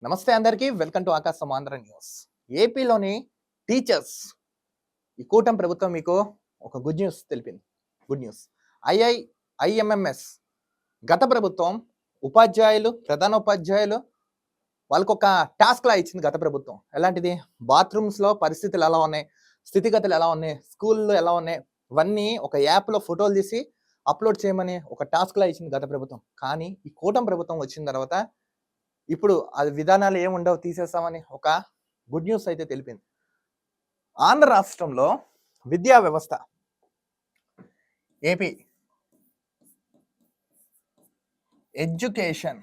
నమస్తే అందరికీ, welcome to ఆకాశ ఆంధ్ర న్యూస్. ఏపీలోని టీచర్స్ ఈ కూటమి ప్రభుత్వం మీకు ఒక గుడ్ న్యూస్ తెలిపింది. Good news. ఐఎంఎంఎస్ గత ప్రభుత్వం ఉపాధ్యాయులు, ప్రధాన ఉపాధ్యాయులు వాళ్ళకు ఒక టాస్క్ లా ఇచ్చింది గత ప్రభుత్వం. ఎలాంటిది? బాత్రూమ్స్లో పరిస్థితులు ఎలా ఉన్నాయి, స్థితిగతులు ఎలా ఉన్నాయి, స్కూల్లో ఎలా ఉన్నాయి, ఇవన్నీ ఒక యాప్లో ఫోటోలు తీసి అప్లోడ్ చేయమని ఒక టాస్క్ లా ఇచ్చింది గత ప్రభుత్వం. కానీ ఈ కూటమి ప్రభుత్వం వచ్చిన తర్వాత ఇప్పుడు అది విధానాలు ఏముండవు, తీసేస్తామని ఒక గుడ్ న్యూస్ అయితే తెలిపింది. ఆంధ్ర రాష్ట్రంలో విద్యా వ్యవస్థ, ఏపీ ఎడ్యుకేషన్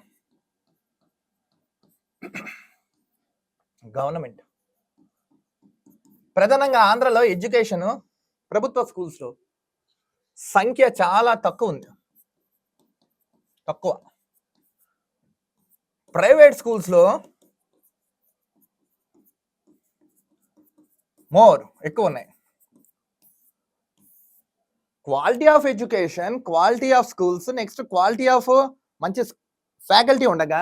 గవర్నమెంట్, ప్రధానంగా ఆంధ్రలో ఎడ్యుకేషన్ ప్రభుత్వ స్కూల్స్లో సంఖ్య చాలా తక్కువ ఉంది. తక్కువ. ప్రైవేట్ స్కూల్స్లో ఎక్కువ ఉన్నాయి. Quality of education, quality of schools, next quality of మంచి ఫ్యాకల్టీ ఉండగా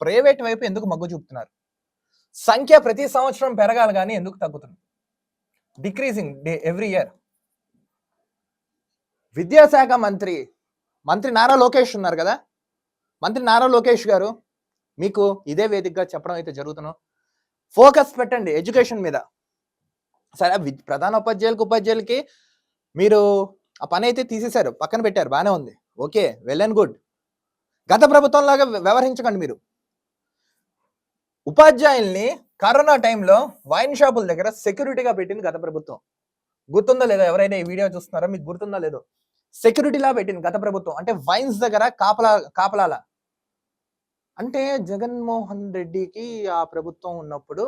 ప్రైవేట్ వైపు ఎందుకు మొగ్గు చూపుతున్నారు? సంఖ్య ప్రతి సంవత్సరం పెరగాలి కానీ ఎందుకు తగ్గుతుంది? Decreasing every year. విద్యాశాఖ మంత్రి నారా లోకేష్ ఉన్నారు కదా, మంత్రి నారా లోకేష్ గారు మీకు ఇదే వేదికగా చెప్పడం అయితే జరుగుతున్నాం. ఫోకస్ పెట్టండి ఎడ్యుకేషన్ మీద. సరే, ప్రధాన ఉపాధ్యాయులకి మీరు ఆ పని అయితే తీసేశారు, పక్కన పెట్టారు, బాగానే ఉంది, ఓకే, వెల్ అండ్ గుడ్. గత ప్రభుత్వం లాగా వ్యవహరించకండి మీరు. ఉపాధ్యాయుల్ని కరోనా టైంలో వైన్ షాపుల దగ్గర సెక్యూరిటీగా పెట్టింది గత ప్రభుత్వం. గుర్తుందో లేదో? ఎవరైనా ఈ వీడియో చూస్తున్నారో మీకు గుర్తుందో లేదో? సెక్యూరిటీలా పెట్టింది గత ప్రభుత్వం. అంటే వైన్స్ దగ్గర కాపలాల. అంటే జగన్మోహన్ రెడ్డికి ఆ ప్రభుత్వం ఉన్నప్పుడు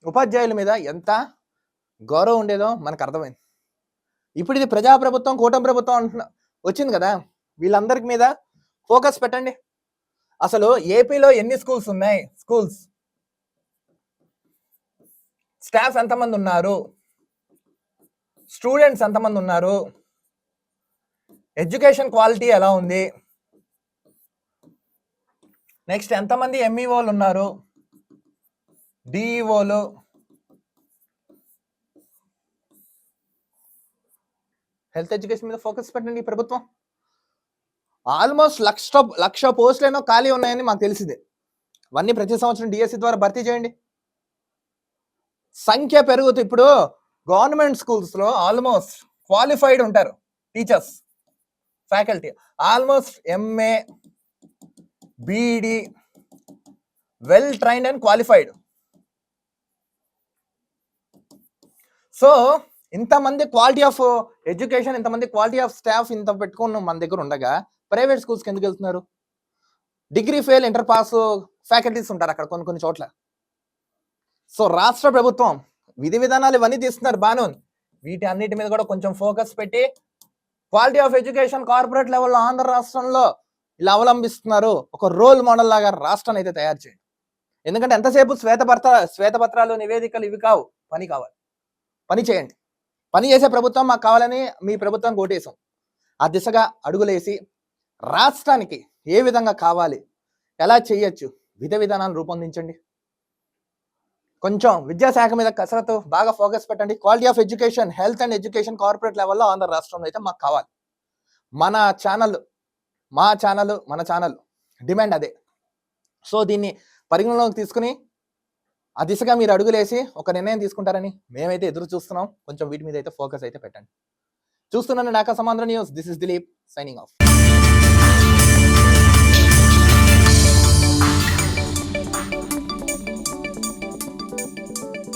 ఉపాధ్యాయుల మీద ఎంత గౌరవం ఉండేదో మనకు అర్థమైంది. ఇప్పుడు ఇది ప్రజాప్రభుత్వం, కూటమి ప్రభుత్వం వచ్చింది కదా, వీళ్ళందరికి మీద ఫోకస్ పెట్టండి. అసలు ఏపీలో ఎన్ని స్కూల్స్ ఉన్నాయి? స్టాఫ్ ఎంతమంది ఉన్నారు? స్టూడెంట్స్ ఎంతమంది ఉన్నారు? ఎడ్యుకేషన్ క్వాలిటీ ఎలా ఉంది? నెక్స్ట్ ఎంతమంది ఎంఈఓలు ఉన్నారు, డిఈఓలు, హెల్త్ ఎడ్యుకేషన్ మీద ఫోకస్ పెట్టండి. ఈ ప్రభుత్వం ఆల్మోస్ట్ లక్ష పోస్టులేనో ఖాళీ ఉన్నాయని మాకు తెలిసిందే. అవన్నీ ప్రతి సంవత్సరం డిఎస్సి ద్వారా భర్తీ చేయండి. సంఖ్య పెరుగుతుంది. ఇప్పుడు గవర్నమెంట్ స్కూల్స్లో ఆల్మోస్ట్ క్వాలిఫైడ్ ఉంటారు teachers, faculty almost MA, BEd, well trained and qualified. So ఇంతమంది క్వాలిటీ ఆఫ్ ఎడ్యుకేషన్, ఇంతమంది క్వాలిటీ ఆఫ్ స్టాఫ్ ఇంత పెట్టుకున్న మన దగ్గర ఉండగా ప్రైవేట్ స్కూల్స్కి ఎందుకు వెళ్తున్నారు? Degree fail, inter pass faculties ఉంటారు అక్కడ కొన్ని చోట్ల. సో రాష్ట్ర ప్రభుత్వం విధి విధానాలు ఇవన్నీ తీస్తున్నారు, బాగానే ఉంది. వీటి అన్నిటి మీద కూడా కొంచెం ఫోకస్ పెట్టి క్వాలిటీ ఆఫ్ ఎడ్యుకేషన్ కార్పొరేట్ లెవెల్లో ఆంధ్ర రాష్ట్రంలో ఇలా అవలంబిస్తున్నారు. ఒక రోల్ మోడల్ లాగా రాష్ట్రాన్ని అయితే తయారు చేయండి. ఎందుకంటే ఎంతసేపు శ్వేతపత్రాలు, నివేదికలు ఇవి కావు, పని కావాలి. పని చేయండి. పని చేసే ప్రభుత్వం మాకు కావాలని మీ ప్రభుత్వానికి ఓటేసాం. ఆ దిశగా అడుగులేసి రాష్ట్రానికి ఏ విధంగా కావాలి, ఎలా చేయొచ్చు, విధి విధానాలు రూపొందించండి. కొంచెం విద్యాశాఖ మీద కసరత్తు బాగా ఫోకస్ పెట్టండి. Quality of education, health and education corporate లెవెల్లో ఆంధ్ర రాష్ట్రంలో అయితే మాకు కావాలి. మా ఛానల్ డిమాండ్ అదే. సో దీన్ని పరిగణలోకి తీసుకుని ఆ దిశగా మీరు అడుగులేసి ఒక నిర్ణయం తీసుకుంటారని మేమైతే ఎదురు చూస్తున్నాం. కొంచెం వీటి మీద అయితే ఫోకస్ అయితే పెట్టండి. చూస్తున్నాను ఆకాశ Andhra news. This is Dilip signing off.